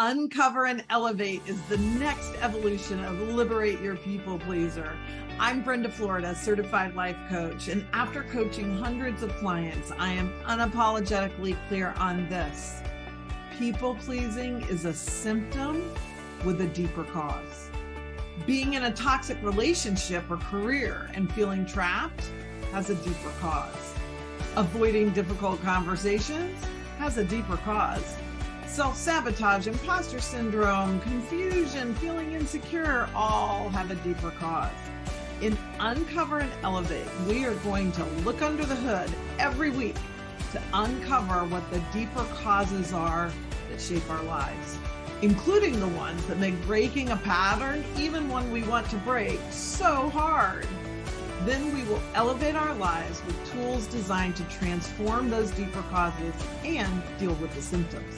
Uncover and Elevate is the next evolution of Liberate Your People Pleaser. I'm Brenda Florida, certified life coach, and after coaching hundreds of clients, I am unapologetically clear on this. People pleasing is a symptom with a deeper cause. Being in a toxic relationship or career and feeling trapped has a deeper cause. Avoiding difficult conversations has a deeper cause. Self-sabotage, imposter syndrome, confusion, feeling insecure, all have a deeper cause. In Uncover and Elevate, we are going to look under the hood every week to uncover what the deeper causes are that shape our lives, including the ones that make breaking a pattern, even one we want to break, so hard. Then we will elevate our lives with tools designed to transform those deeper causes and deal with the symptoms.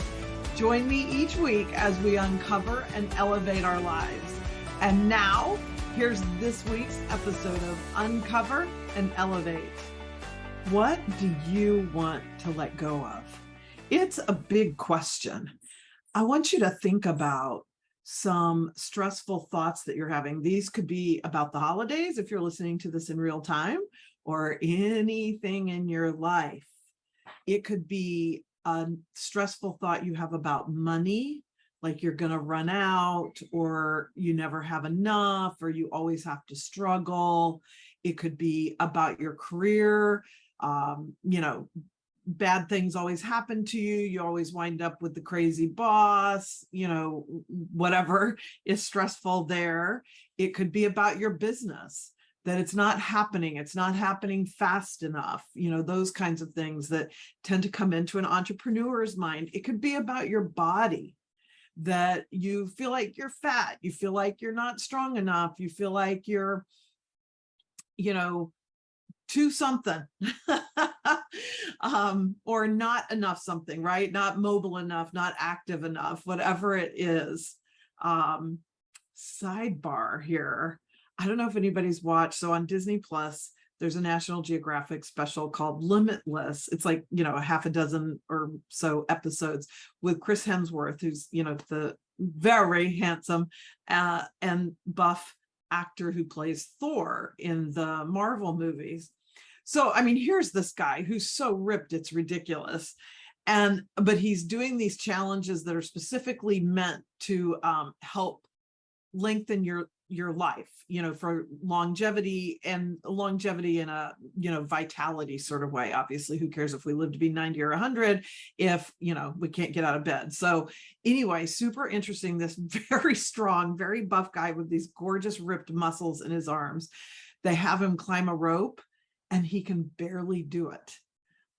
Join me each week as we uncover and elevate our lives. And now, here's this week's episode of Uncover and Elevate. What do you want to let go of? It's a big question. I want you to think about some stressful thoughts that you're having. These could be about the holidays, if you're listening to this in real time, or anything in your life. It could be a stressful thought you have about money, like you're going to run out, or you never have enough, or you always have to struggle. It could be about your career. Bad things always happen to you. You always wind up with the crazy boss, whatever is stressful there. It could be about your business, that it's not happening. It's not happening fast enough. Those kinds of things that tend to come into an entrepreneur's mind. It could be about your body, that you feel like you're fat. You feel like you're not strong enough. You feel like you're, too something or not enough something, right? Not mobile enough, not active enough, whatever it is. Sidebar here. I don't know if anybody's watched. So on Disney Plus, there's a National Geographic special called Limitless. It's like, a half a dozen or so episodes with Chris Hemsworth, who's, the very handsome and buff actor who plays Thor in the Marvel movies. So, here's this guy who's so ripped, it's ridiculous. But he's doing these challenges that are specifically meant to help lengthen your life, for longevity in a, vitality sort of way. Obviously, who cares if we live to be 90 or 100 if, we can't get out of bed. So anyway, super interesting. This very strong, very buff guy with these gorgeous ripped muscles in his arms. They have him climb a rope and he can barely do it.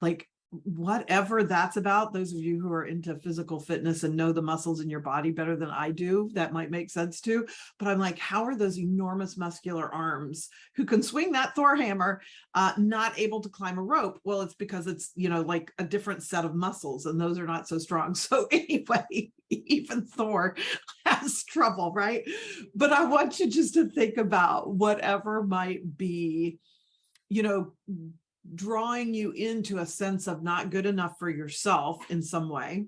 Like, whatever that's about, those of you who are into physical fitness and know the muscles in your body better than I do, that might make sense too. But I'm like, how are those enormous muscular arms who can swing that Thor hammer not able to climb a rope? Well, it's because it's, like a different set of muscles, and those are not so strong. So anyway, even Thor has trouble, right? But I want you just to think about whatever might be, drawing you into a sense of not good enough for yourself in some way,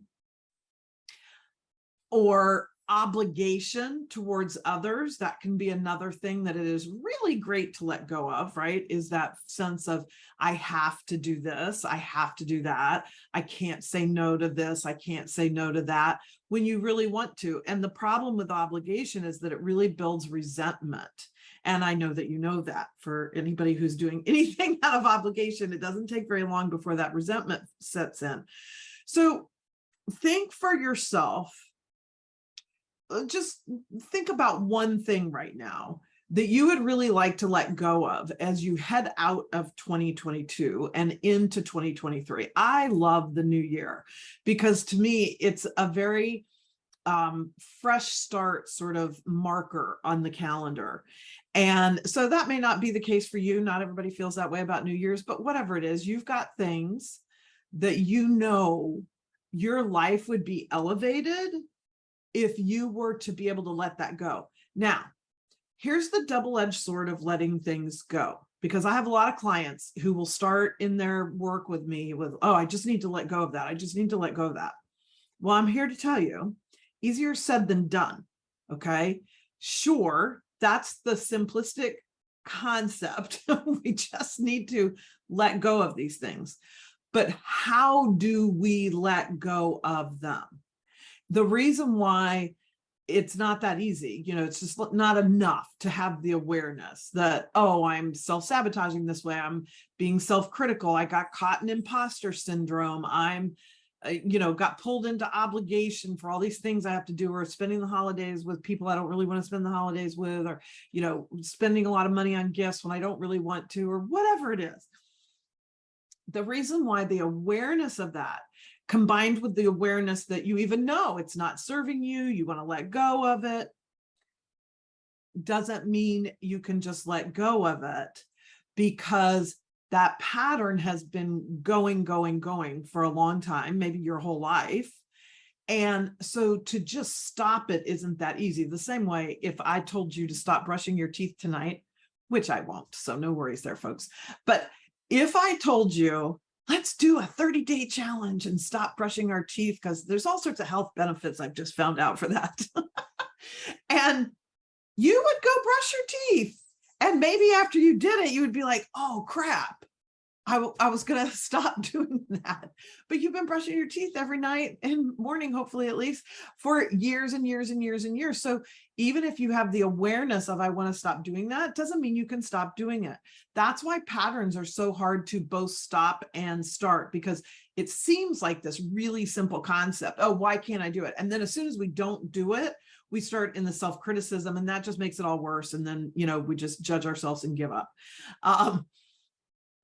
or obligation towards others. That can be another thing that it is really great to let go of, right? Is that sense of, I have to do this, I have to do that, I can't say no to this, I can't say no to that, when you really want to. And the problem with obligation is that it really builds resentment. And I know that you know that for anybody who's doing anything out of obligation, it doesn't take very long before that resentment sets in. So think for yourself, just think about one thing right now that you would really like to let go of as you head out of 2022 and into 2023. I love the new year because to me, it's a very fresh start sort of marker on the calendar. And so that may not be the case for you. Not everybody feels that way about New Year's, but whatever it is, you've got things that your life would be elevated if you were to be able to let that go. Now, here's the double-edged sword of letting things go, because I have a lot of clients who will start in their work with me with, oh, I just need to let go of that. I just need to let go of that. Well, I'm here to tell you, Easier said than done. Okay. Sure, that's the simplistic concept. We just need to let go of these things. But how do we let go of them? The reason why it's not that easy, it's just not enough to have the awareness that, oh, I'm self-sabotaging this way. I'm being self-critical. I got caught in imposter syndrome. I'm got pulled into obligation for all these things I have to do, or spending the holidays with people I don't really want to spend the holidays with, or, spending a lot of money on gifts when I don't really want to, or whatever it is. The reason why the awareness of that, combined with the awareness that you even know it's not serving you, you want to let go of it, doesn't mean you can just let go of it, because that pattern has been going for a long time, maybe your whole life. And so to just stop it isn't that easy. The same way if I told you to stop brushing your teeth tonight, which I won't, so no worries there, folks. But if I told you, let's do a 30-day challenge and stop brushing our teeth, because there's all sorts of health benefits I've just found out for that. And you would go brush your teeth. And maybe after you did it, you would be like, oh, crap. I was going to stop doing that. But you've been brushing your teeth every night and morning, hopefully at least, for years and years and years and years. So even if you have the awareness of, I want to stop doing that, doesn't mean you can stop doing it. That's why patterns are so hard to both stop and start, because it seems like this really simple concept. Oh, why can't I do it? And then as soon as we don't do it, we start in the self-criticism, and that just makes it all worse. And then, we just judge ourselves and give up.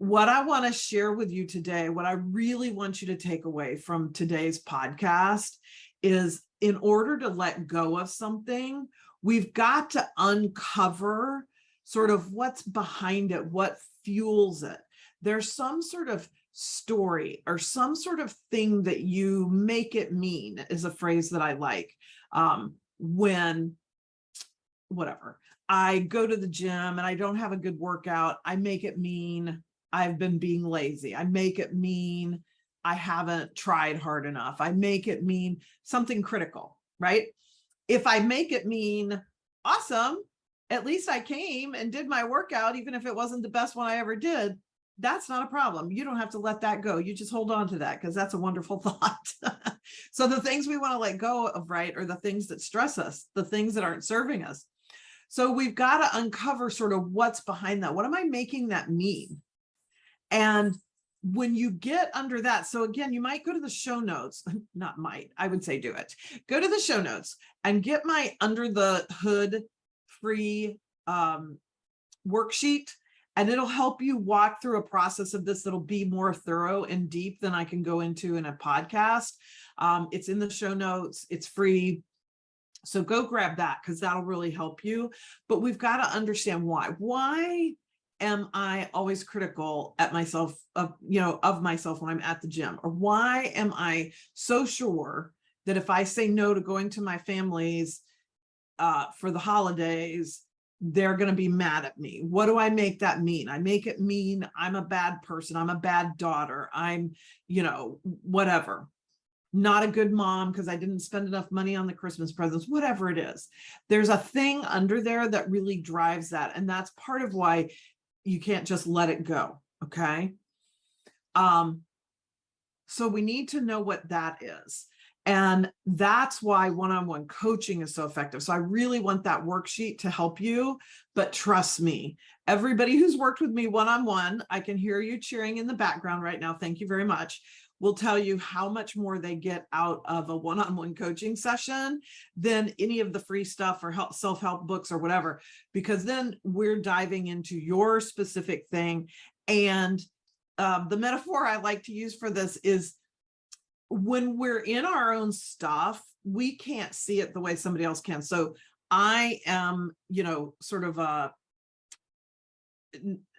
What I want to share with you today, what I really want you to take away from today's podcast is, in order to let go of something, we've got to uncover sort of what's behind it, what fuels it. There's some sort of story or some sort of thing that you make it mean, is a phrase that I like. When whatever, I go to the gym and I don't have a good workout, I make it mean I've been being lazy. I make it mean I haven't tried hard enough. I make it mean something critical, right? If I make it mean, awesome, at least I came and did my workout, even if it wasn't the best one I ever did, that's not a problem. You don't have to let that go. You just hold on to that, because that's a wonderful thought. So the things we want to let go of, right, are the things that stress us, the things that aren't serving us. So we've got to uncover sort of what's behind that. What am I making that mean? And when you get under that, so again, you might go to the show notes, not might, I would say do it. Go to the show notes and get my Under the Hood free worksheet, and it'll help you walk through a process of this that'll be more thorough and deep than I can go into in a podcast. It's in the show notes, it's free. So go grab that, because that'll really help you. But we've got to understand why. Why am I always critical at myself, of myself when I'm at the gym? Or why am I so sure that if I say no to going to my family's for the holidays, they're going to be mad at me? What do I make that mean? I make it mean I'm a bad person. I'm a bad daughter. I'm, whatever. Not a good mom because I didn't spend enough money on the Christmas presents, whatever it is. There's a thing under there that really drives that. And that's part of why you can't just let it go. Okay. So we need to know what that is. And that's why one-on-one coaching is so effective. So I really want that worksheet to help you, but trust me, everybody who's worked with me one-on-one, I can hear you cheering in the background right now. Thank you very much. Will tell you how much more they get out of a one-on-one coaching session than any of the free stuff or self-help books or whatever, because then we're diving into your specific thing. And the metaphor I like to use for this is, when we're in our own stuff, we can't see it the way somebody else can. So I am, sort of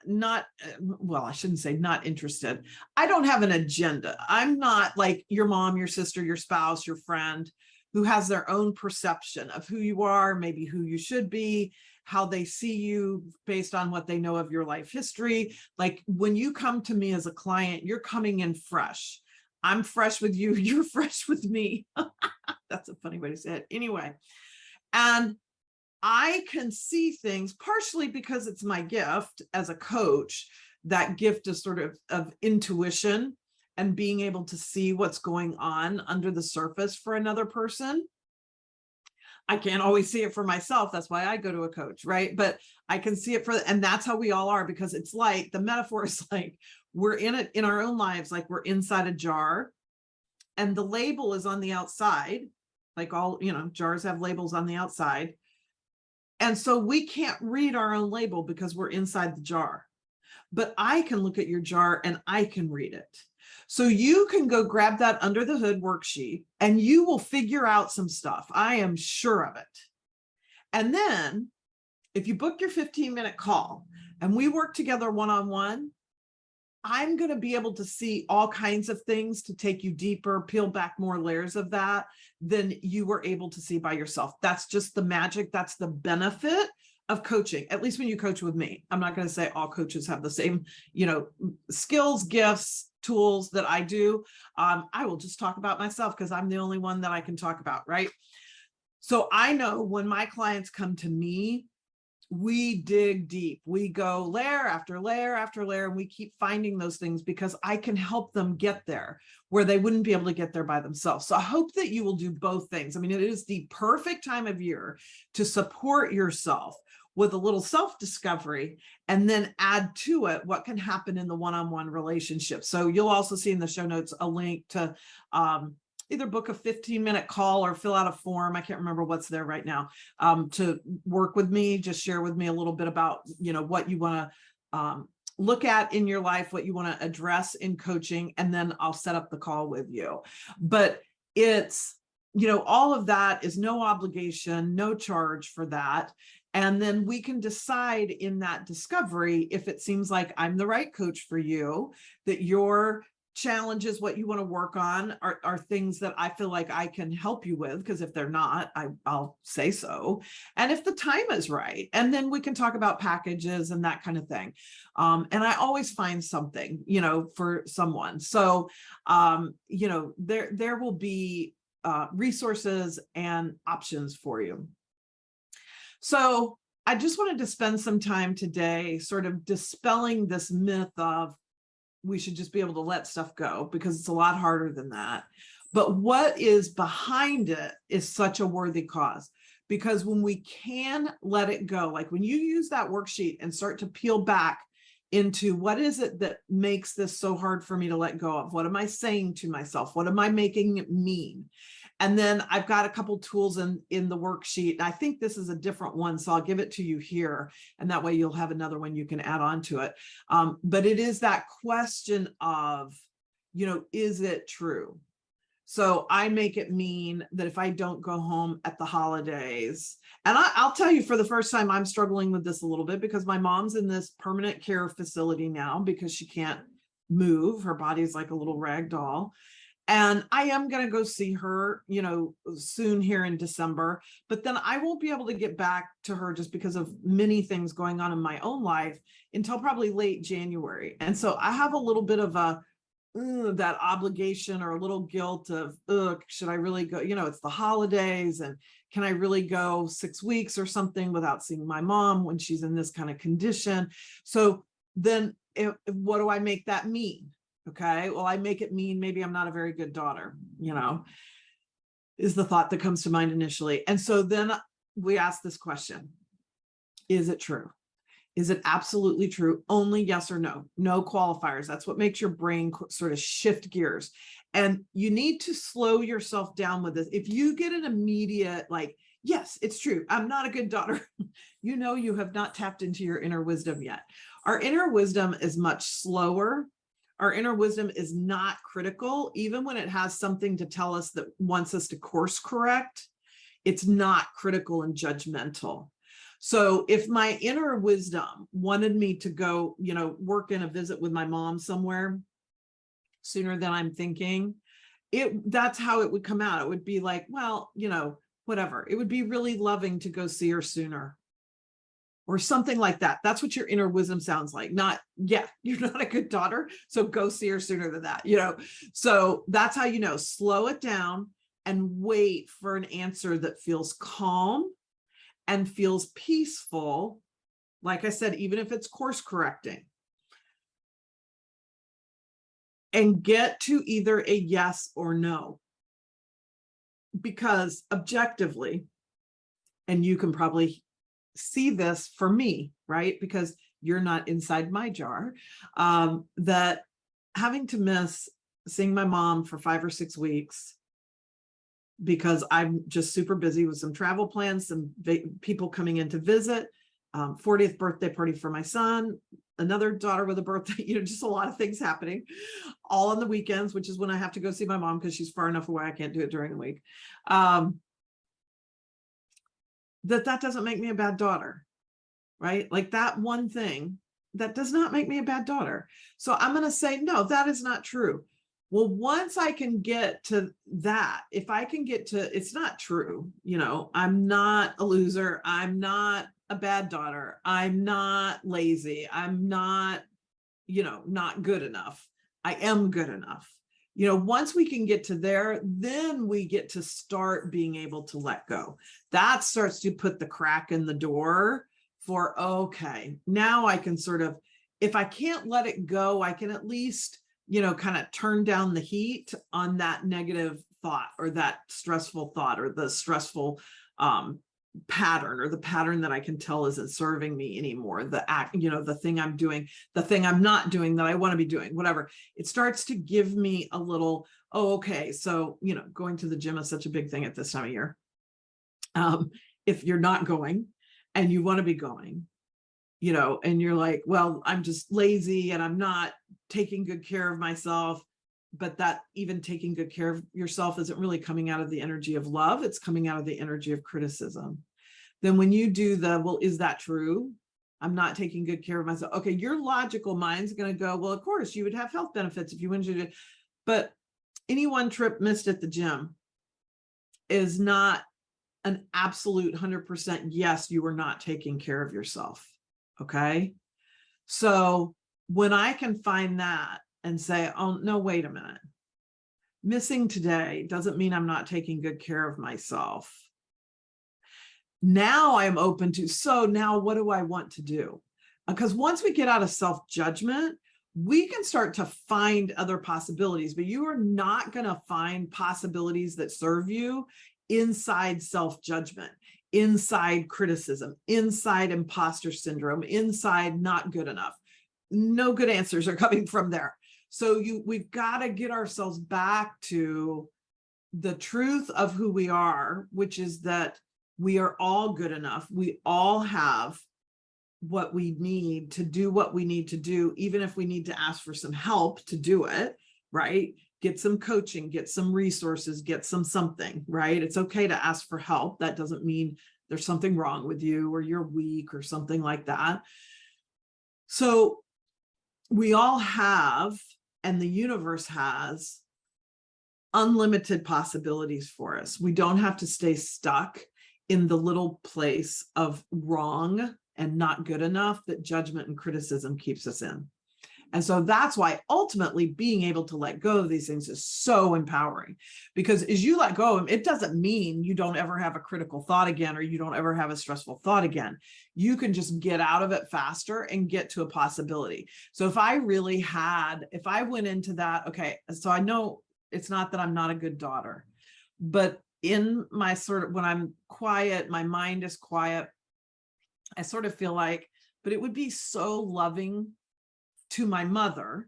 not, well, I shouldn't say not interested. I don't have an agenda. I'm not like your mom, your sister, your spouse, your friend who has their own perception of who you are, maybe who you should be, how they see you based on what they know of your life history. Like when you come to me as a client, you're coming in fresh. I'm fresh with you. You're fresh with me. That's a funny way to say it. Anyway, and I can see things partially because it's my gift as a coach. That gift is sort of intuition and being able to see what's going on under the surface for another person. I can't always see it for myself. That's why I go to a coach, right? But I can see it and that's how we all are, because it's like, the metaphor is like, we're in it in our own lives, like we're inside a jar and the label is on the outside. Like all, jars have labels on the outside. And so we can't read our own label because we're inside the jar. But I can look at your jar and I can read it. So you can go grab that under the hood worksheet and you will figure out some stuff. I am sure of it. And then if you book your 15-minute call and we work together one-on-one, I'm going to be able to see all kinds of things to take you deeper, peel back more layers of that than you were able to see by yourself. That's just the magic. That's the benefit of coaching, at least when you coach with me. I'm not going to say all coaches have the same, skills, gifts, tools that I do. I will just talk about myself because I'm the only one that I can talk about, right? So I know when my clients come to me, we dig deep. We go layer after layer after layer, and we keep finding those things because I can help them get there where they wouldn't be able to get there by themselves. So I hope that you will do both things. I mean, it is the perfect time of year to support yourself with a little self-discovery and then add to it what can happen in the one-on-one relationship. So you'll also see in the show notes a link to either book a 15-minute call or fill out a form. I can't remember what's there right now, to work with me. Just share with me a little bit about, what you want to look at in your life, what you want to address in coaching, and then I'll set up the call with you. But it's, all of that is no obligation, no charge for that. And then we can decide in that discovery if it seems like I'm the right coach for you, that your challenges, what you want to work on are things that I feel like I can help you with, because if they're not, I'll say so. And if the time is right, and then we can talk about packages and that kind of thing. And I always find something, for someone. So, there will be resources and options for you. So I just wanted to spend some time today sort of dispelling this myth of we should just be able to let stuff go, because it's a lot harder than that. But what is behind it is such a worthy cause, because when we can let it go, like when you use that worksheet and start to peel back into what is it that makes this so hard for me to let go of? What am I saying to myself? What am I making it mean? And then I've got a couple tools in the worksheet. I think this is a different one, so I'll give it to you here. And that way you'll have another one you can add on to it. But it is that question of, is it true? So I make it mean that if I don't go home at the holidays, and I'll tell you, for the first time, I'm struggling with this a little bit because my mom's in this permanent care facility now because she can't move. Her body's like a little rag doll. And I am going to go see her, soon here in December, but then I won't be able to get back to her just because of many things going on in my own life until probably late January. And so I have a little bit of that obligation or a little guilt of, should I really go? It's the holidays, and can I really go 6 weeks or something without seeing my mom when she's in this kind of condition? So then what do I make that mean? Okay, well, I make it mean maybe I'm not a very good daughter, is the thought that comes to mind initially. And so then we ask this question: is it true? Is it absolutely true? Only yes or no, no qualifiers. That's what makes your brain sort of shift gears. And you need to slow yourself down with this. If you get an immediate, like, yes, it's true, I'm not a good daughter, you have not tapped into your inner wisdom yet. Our inner wisdom is much slower. Our inner wisdom is not critical, even when it has something to tell us that wants us to course correct. It's not critical and judgmental. So if my inner wisdom wanted me to go, work in a visit with my mom somewhere sooner than I'm thinking, that's how it would come out. It would be like, well, whatever. It would be really loving to go see her sooner. or something like that. That's what your inner wisdom sounds like. Not, yeah, you're not a good daughter, so go see her sooner than that, So that's how you know, slow it down and wait for an answer that feels calm and feels peaceful. Like I said, even if it's course correcting. And get to either a yes or no. Because objectively, and you can probably see this for me, right? Because you're not inside my jar, that having to miss seeing my mom for 5 or 6 weeks because I'm just super busy with some travel plans, some people coming in to visit, 40th birthday party for my son, another daughter with a birthday, just a lot of things happening all on the weekends, which is when I have to go see my mom because she's far enough away. I can't do it during the week. That doesn't make me a bad daughter, right? Like that one thing, that does not make me a bad daughter. So I'm going to say, no, that is not true. Well, once I can get to that, if I can get to, it's not true, I'm not a loser. I'm not a bad daughter. I'm not lazy. I'm not, not good enough. I am good enough. Once we can get to there, then we get to start being able to let go. That starts to put the crack in the door for, okay, now I can sort of, if I can't let it go, I can at least, kind of turn down the heat on that negative thought or that stressful thought or the stressful pattern, or the pattern that I can tell isn't serving me anymore. The act, the thing I'm doing, the thing I'm not doing that I want to be doing, whatever. It starts to give me a little, oh, okay. So, going to the gym is such a big thing at this time of year. If you're not going and you want to be going, and you're like, well, I'm just lazy and I'm not taking good care of myself. But that even taking good care of yourself isn't really coming out of the energy of love. It's coming out of the energy of criticism. Then when you do well, is that true? I'm not taking good care of myself. Okay, your logical mind's going to go, well, of course, you would have health benefits if you went to do it. But any one trip missed at the gym is not an absolute 100% yes, you were not taking care of yourself. Okay. So when I can find that and say, oh, no, wait a minute. Missing today doesn't mean I'm not taking good care of myself. Now I'm open to, so now what do I want to do? Because once we get out of self-judgment, we can start to find other possibilities, but you are not going to find possibilities that serve you inside self-judgment, inside criticism, inside imposter syndrome, inside not good enough. No good answers are coming from there. So we've got to get ourselves back to the truth of who we are, which is that we are all good enough. We all have what we need to do what we need to do, even if we need to ask for some help to do it, right? Get some coaching, get some resources, get something, right? It's okay to ask for help. That doesn't mean there's something wrong with you or you're weak or something like that. So we all have, and the universe has, unlimited possibilities for us. We don't have to stay stuck in the little place of wrong and not good enough that judgment and criticism keeps us in. And so that's why ultimately being able to let go of these things is so empowering, because as you let go of them, it doesn't mean you don't ever have a critical thought again, or you don't ever have a stressful thought again. You can just get out of it faster and get to a possibility. So if I went into that, okay, so I know it's not that I'm not a good daughter, but in my when I'm quiet, my mind is quiet, I sort of feel like, but it would be so loving to my mother,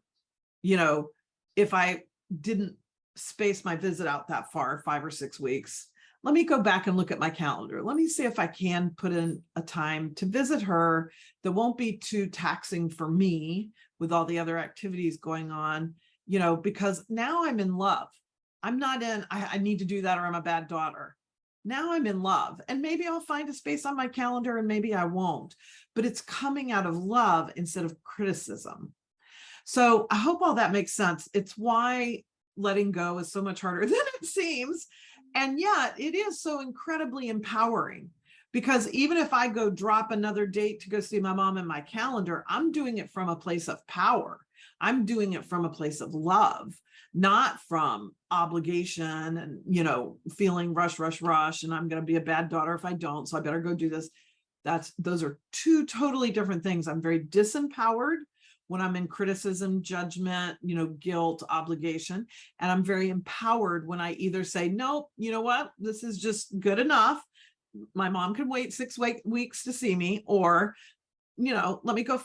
if I didn't space my visit out that far, 5 or 6 weeks, let me go back and look at my calendar. Let me see if I can put in a time to visit her that won't be too taxing for me with all the other activities going on, because now I'm in love. I'm not in, I need to do that or I'm a bad daughter. Now I'm in love, and maybe I'll find a space on my calendar and maybe I won't, but it's coming out of love instead of criticism. So I hope all that makes sense. It's why letting go is so much harder than it seems. And yet it is so incredibly empowering, Because even if I go drop another date to go see my mom in my calendar, I'm doing it from a place of power. I'm doing it from a place of love, not from obligation and, feeling rush, and I'm going to be a bad daughter if I don't, so I better go do this. Those are two totally different things. I'm very disempowered when I'm in criticism, judgment, guilt, obligation. And I'm very empowered when I either say, nope, you know what, this is just good enough. My mom can wait 6 weeks to see me, or, let me go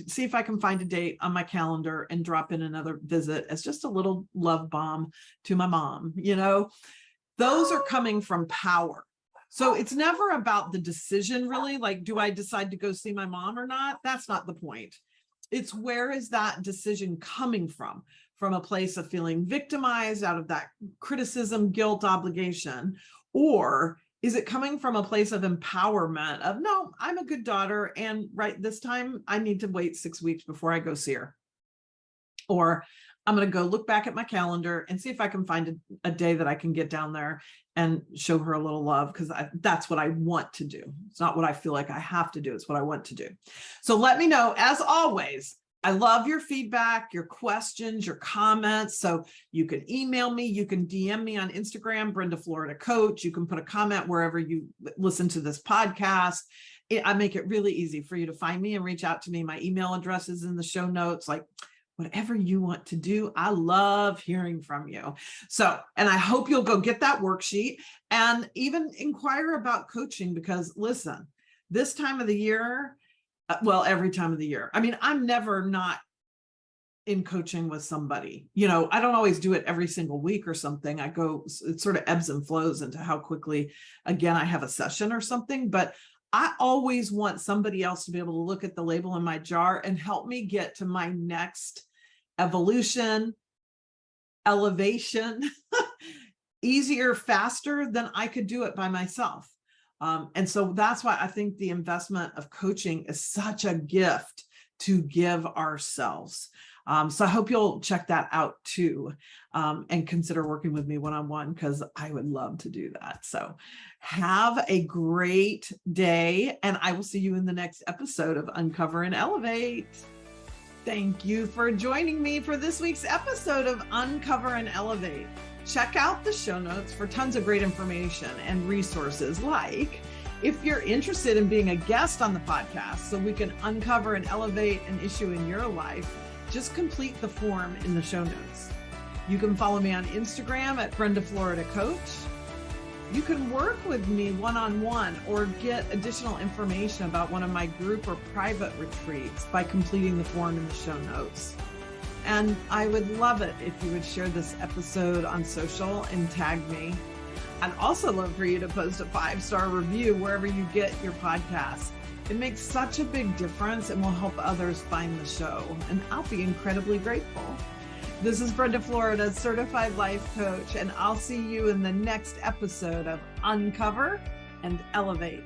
see if I can find a date on my calendar and drop in another visit as just a little love bomb to my mom. Those are coming from power. So it's never about the decision, really. Like, do I decide to go see my mom or not? That's not the point. It's where is that decision coming from? From a place of feeling victimized out of that criticism, guilt, obligation, or is it coming from a place of empowerment of, no, I'm a good daughter, and right this time I need to wait 6 weeks before I go see her. Or I'm going to go look back at my calendar and see if I can find a day that I can get down there and show her a little love, because that's what I want to do. It's not what I feel like I have to do. It's what I want to do. So let me know. As always, I love your feedback, your questions, your comments. So you can email me, you can DM me on Instagram, Brenda Florida Coach. You can put a comment wherever you listen to this podcast. I make it really easy for you to find me and reach out to me. My email address is in the show notes. Like, whatever you want to do, I love hearing from you. So, and I hope you'll go get that worksheet and even inquire about coaching, because listen, this time of the year, every time of the year, I'm never not in coaching with somebody. I don't always do it every single week or something. It sort of ebbs and flows into how quickly, again, I have a session or something, but I always want somebody else to be able to look at the label in my jar and help me get to my next evolution, elevation, easier, faster than I could do it by myself. And so that's why I think the investment of coaching is such a gift to give ourselves. So I hope you'll check that out too, and consider working with me one-on-one, because I would love to do that. So have a great day, and I will see you in the next episode of Uncover and Elevate. Thank you for joining me for this week's episode of Uncover and Elevate. Check out the show notes for tons of great information and resources, like if you're interested in being a guest on the podcast so we can uncover and elevate an issue in your life, just complete the form in the show notes. You can follow me on Instagram at Brenda Florida Coach. You can work with me one-on-one or get additional information about one of my group or private retreats by completing the form in the show notes. And I would love it if you would share this episode on social and tag me. I'd also love for you to post a 5-star review wherever you get your podcast. It makes such a big difference and will help others find the show, and I'll be incredibly grateful. This is Brenda Florida, Certified Life Coach, and I'll see you in the next episode of Uncover and Elevate.